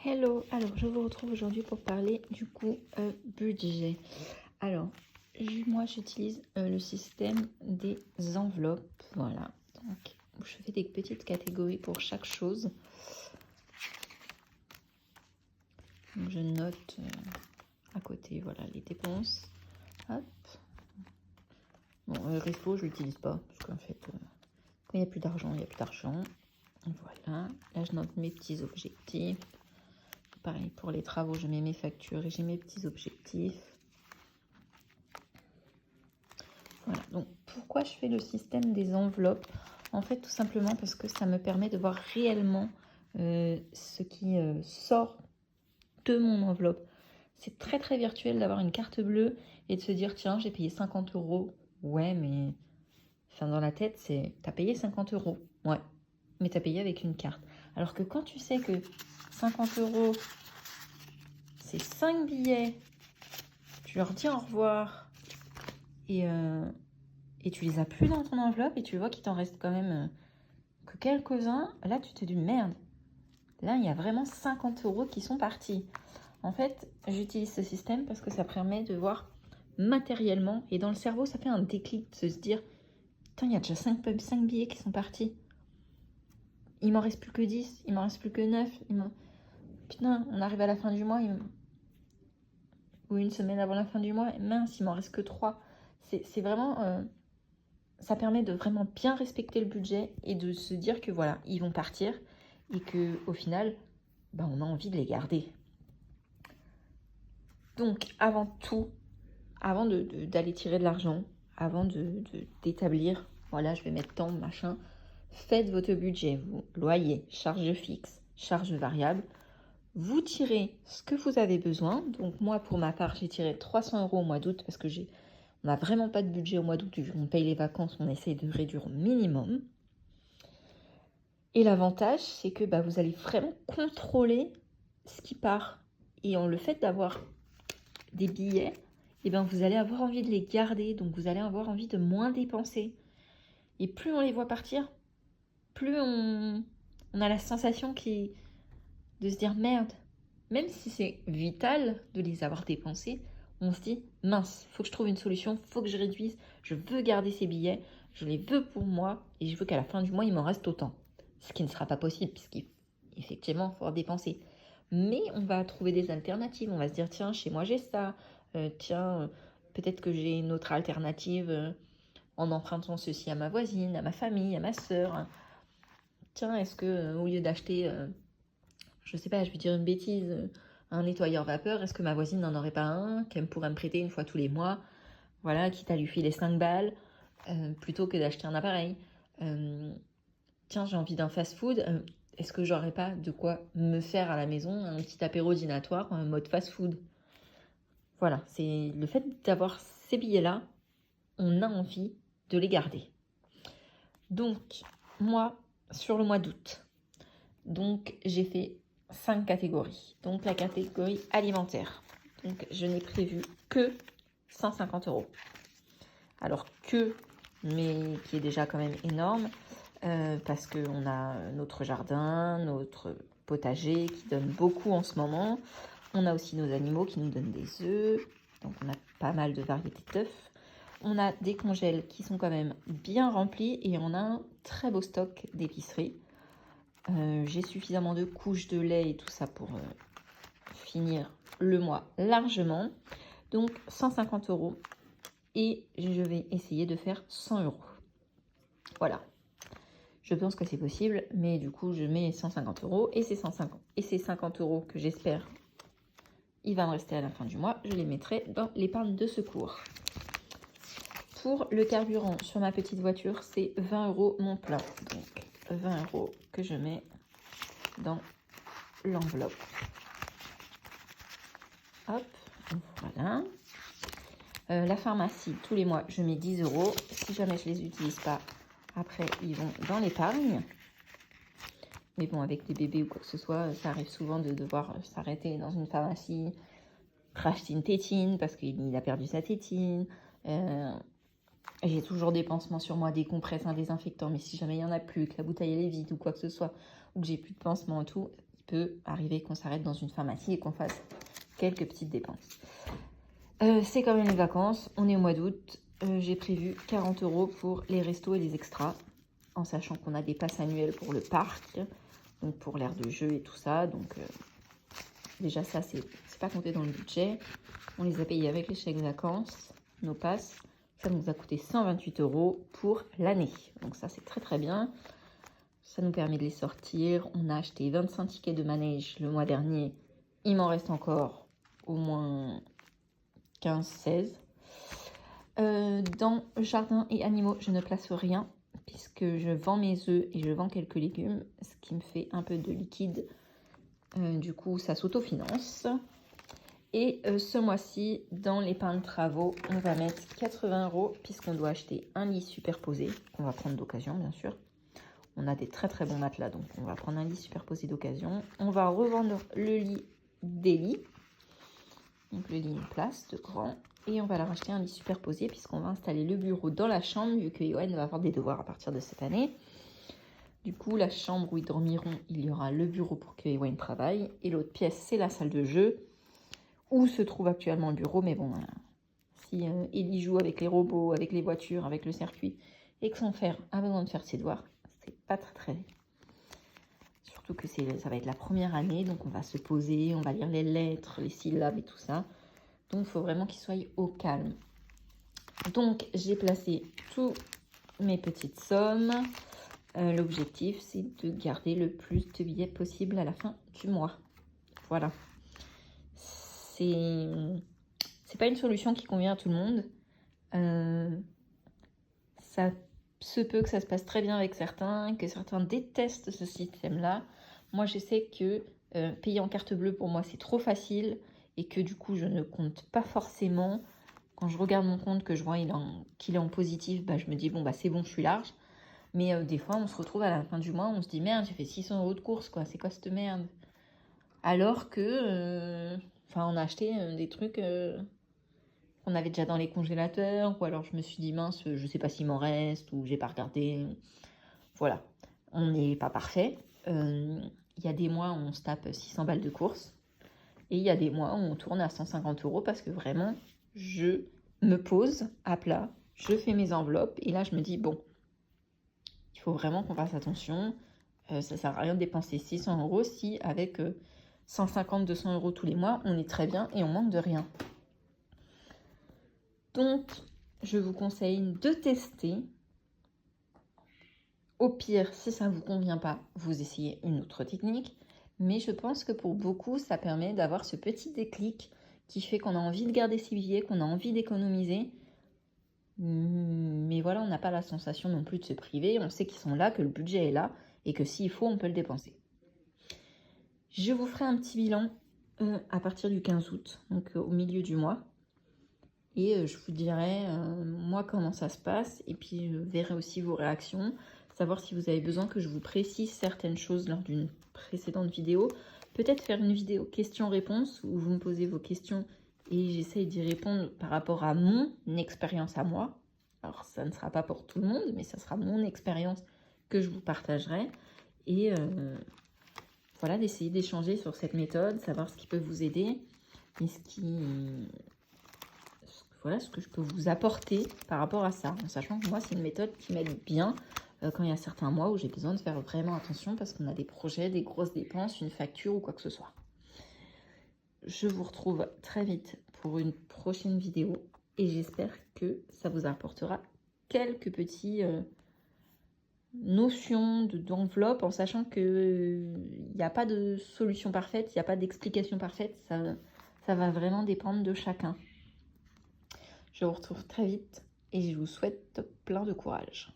Hello, alors je vous retrouve aujourd'hui pour parler du coup budget. Alors, moi j'utilise le système des enveloppes, voilà. Donc, je fais des petites catégories pour chaque chose. Donc, je note à côté, voilà, les dépenses. Hop. Bon, le resto, je l'utilise pas, parce qu'en fait, quand il n'y a plus d'argent, il n'y a plus d'argent. Voilà, là je note mes petits objectifs. Pareil, pour les travaux, je mets mes factures et j'ai mes petits objectifs. Voilà, donc pourquoi je fais le système des enveloppes? En fait, tout simplement parce que ça me permet de voir réellement ce qui sort de mon enveloppe. C'est très très virtuel d'avoir une carte bleue et de se dire tiens, j'ai payé 50 €. Ouais, mais enfin, dans la tête, c'est t'as payé 50 €. Ouais, mais t'as payé avec une carte. Alors que quand tu sais que 50 €, c'est 5 billets, tu leur dis au revoir et tu les as plus dans ton enveloppe et tu vois qu'il t'en reste quand même que quelques-uns, là tu te dis merde, là il y a vraiment 50 € qui sont partis. En fait, j'utilise ce système parce que ça permet de voir matériellement et dans le cerveau ça fait un déclic de se dire putain, il y a déjà 5 billets qui sont partis. Il m'en reste plus que 10, il m'en reste plus que 9. Putain, on arrive à la fin du mois, ou une semaine avant la fin du mois, mince, il m'en reste que 3. C'est vraiment... ça permet de vraiment bien respecter le budget et de se dire que voilà, ils vont partir et qu'au final, on a envie de les garder. Donc, avant tout, avant d'aller tirer de l'argent, avant d'établir, voilà, je vais mettre tant, machin, faites votre budget, vous, loyer, charges fixes, charges variables. Vous tirez ce que vous avez besoin. Donc, moi, pour ma part, j'ai tiré 300 € au mois d'août parce que on n'a vraiment pas de budget au mois d'août. On paye les vacances, on essaye de réduire au minimum. Et l'avantage, c'est que vous allez vraiment contrôler ce qui part. Et en le fait d'avoir des billets, vous allez avoir envie de les garder. Donc, vous allez avoir envie de moins dépenser. Et plus on les voit partir, plus on a la sensation de se dire merde. Même si c'est vital de les avoir dépensés, on se dit mince, faut que je trouve une solution, faut que je réduise. Je veux garder ces billets, je les veux pour moi et je veux qu'à la fin du mois, il m'en reste autant. Ce qui ne sera pas possible puisqu'effectivement, il faudra dépenser. Mais on va trouver des alternatives. On va se dire, tiens, chez moi, j'ai ça. Peut-être que j'ai une autre alternative en empruntant ceci à ma voisine, à ma famille, à ma sœur. Tiens, est-ce que au lieu d'acheter, je sais pas, je vais dire une bêtise, un nettoyeur vapeur, est-ce que ma voisine n'en aurait pas un qu'elle pourrait me prêter une fois tous les mois? Voilà, quitte à lui filer 5 balles, plutôt que d'acheter un appareil. Tiens, j'ai envie d'un fast-food. Est-ce que j'aurais pas de quoi me faire à la maison un petit apéro dînatoire en mode fast-food? Voilà, c'est le fait d'avoir ces billets-là, on a envie de les garder. Donc, moi, sur le mois d'août, donc j'ai fait 5 catégories. Donc, la catégorie alimentaire. Donc, je n'ai prévu que 150 €. Alors mais qui est déjà quand même énorme. Parce qu'on a notre jardin, notre potager qui donne beaucoup en ce moment. On a aussi nos animaux qui nous donnent des œufs. Donc on a pas mal de variétés d'œufs. On a des congèles qui sont quand même bien remplis et on a un très beau stock d'épicerie. J'ai suffisamment de couches de lait et tout ça pour finir le mois largement. Donc 150 € et je vais essayer de faire 100 €. Voilà. Je pense que c'est possible, mais du coup, je mets 150 € et ces 50 € que j'espère, il va me rester à la fin du mois, je les mettrai dans l'épargne de secours. Pour le carburant sur ma petite voiture, c'est 20 € mon plein. Donc, 20 € que je mets dans l'enveloppe. Hop, voilà. La pharmacie, tous les mois, je mets 10 €. Si jamais je ne les utilise pas, après, ils vont dans l'épargne. Mais bon, avec des bébés ou quoi que ce soit, ça arrive souvent de devoir s'arrêter dans une pharmacie, racheter une tétine parce qu'il a perdu sa tétine. J'ai toujours des pansements sur moi, des compresses, un désinfectant. Mais si jamais il n'y en a plus, que la bouteille elle est vide ou quoi que ce soit, ou que j'ai plus de pansement et tout, peut arriver qu'on s'arrête dans une pharmacie et qu'on fasse quelques petites dépenses. C'est quand même les vacances, on est au mois d'août. J'ai prévu 40 € pour les restos et les extras, en sachant qu'on a des passes annuelles pour le parc, donc pour l'aire de jeu et tout ça. Donc déjà ça, c'est pas compté dans le budget. On les a payés avec les chèques vacances, nos passes. Ça nous a coûté 128 € pour l'année. Donc ça, c'est très très bien. Ça nous permet de les sortir. On a acheté 25 tickets de manège le mois dernier. Il m'en reste encore au moins 15-16. Dans jardin et animaux, je ne place rien puisque je vends mes œufs et je vends quelques légumes, ce qui me fait un peu de liquide. Du coup, ça s'autofinance. Et ce mois-ci, dans l'épargne travaux, on va mettre 80 € puisqu'on doit acheter un lit superposé, qu'on va prendre d'occasion, bien sûr. On a des très très bons matelas, donc on va prendre un lit superposé d'occasion. On va revendre le lit des lits, donc le lit une place de grand. Et on va leur acheter un lit superposé puisqu'on va installer le bureau dans la chambre, vu que Yoann va avoir des devoirs à partir de cette année. Du coup, la chambre où ils dormiront, il y aura le bureau pour que Yoann travaille. Et l'autre pièce, c'est la salle de jeu, où se trouve actuellement le bureau. Mais bon, si Ellie joue avec les robots, avec les voitures, avec le circuit, et que son frère a besoin de faire ses devoirs, c'est pas très... Surtout que ça va être la première année, donc on va se poser, on va lire les lettres, les syllabes et tout ça. Donc, il faut vraiment qu'il soit au calme. Donc, j'ai placé toutes mes petites sommes. L'objectif, c'est de garder le plus de billets possible à la fin du mois. Voilà. C'est pas une solution qui convient à tout le monde. Ça se peut que ça se passe très bien avec certains, que certains détestent ce système-là. Moi, je sais que payer en carte bleue, pour moi, c'est trop facile. Et que du coup, je ne compte pas forcément. Quand je regarde mon compte, que je vois qu'il est en positif, bah, je me dis, bon, bah, c'est bon, je suis large. Mais des fois, on se retrouve à la fin du mois, on se dit, merde, j'ai fait 600 € de course, quoi. C'est quoi cette merde? Alors que, on a acheté des trucs qu'on avait déjà dans les congélateurs. Ou alors, je me suis dit, mince, je sais pas s'il m'en reste ou j'ai pas regardé. Voilà. On n'est pas parfait. Il y a des mois où on se tape 600 balles de course. Et il y a des mois où on tourne à 150 € parce que vraiment, je me pose à plat, je fais mes enveloppes et là, je me dis, bon, il faut vraiment qu'on fasse attention. Ça ne sert à rien de dépenser 600 € si avec 150-200 € tous les mois, on est très bien et on manque de rien. Donc, je vous conseille de tester. Au pire, si ça ne vous convient pas, vous essayez une autre technique. Mais je pense que pour beaucoup, ça permet d'avoir ce petit déclic qui fait qu'on a envie de garder ses billets, qu'on a envie d'économiser. Mais voilà, on n'a pas la sensation non plus de se priver. On sait qu'ils sont là, que le budget est là et que s'il faut, on peut le dépenser. Je vous ferai un petit bilan à partir du 15 août, donc au milieu du mois. Et je vous dirai, moi, comment ça se passe. Et puis, je verrai aussi vos réactions. Savoir si vous avez besoin que je vous précise certaines choses lors d'une précédente vidéo. Peut-être faire une vidéo questions-réponses où vous me posez vos questions et j'essaye d'y répondre par rapport à mon expérience à moi. Alors, ça ne sera pas pour tout le monde, mais ça sera mon expérience que je vous partagerai. Et voilà, d'essayer d'échanger sur cette méthode, savoir ce qui peut vous aider et voilà ce que je peux vous apporter par rapport à ça. En sachant que moi, c'est une méthode qui m'aide bien quand il y a certains mois où j'ai besoin de faire vraiment attention parce qu'on a des projets, des grosses dépenses, une facture ou quoi que ce soit. Je vous retrouve très vite pour une prochaine vidéo et j'espère que ça vous apportera quelques petits notions d'enveloppe en sachant qu'il n'y a pas de solution parfaite, il n'y a pas d'explication parfaite, ça va vraiment dépendre de chacun. Je vous retrouve très vite et je vous souhaite plein de courage.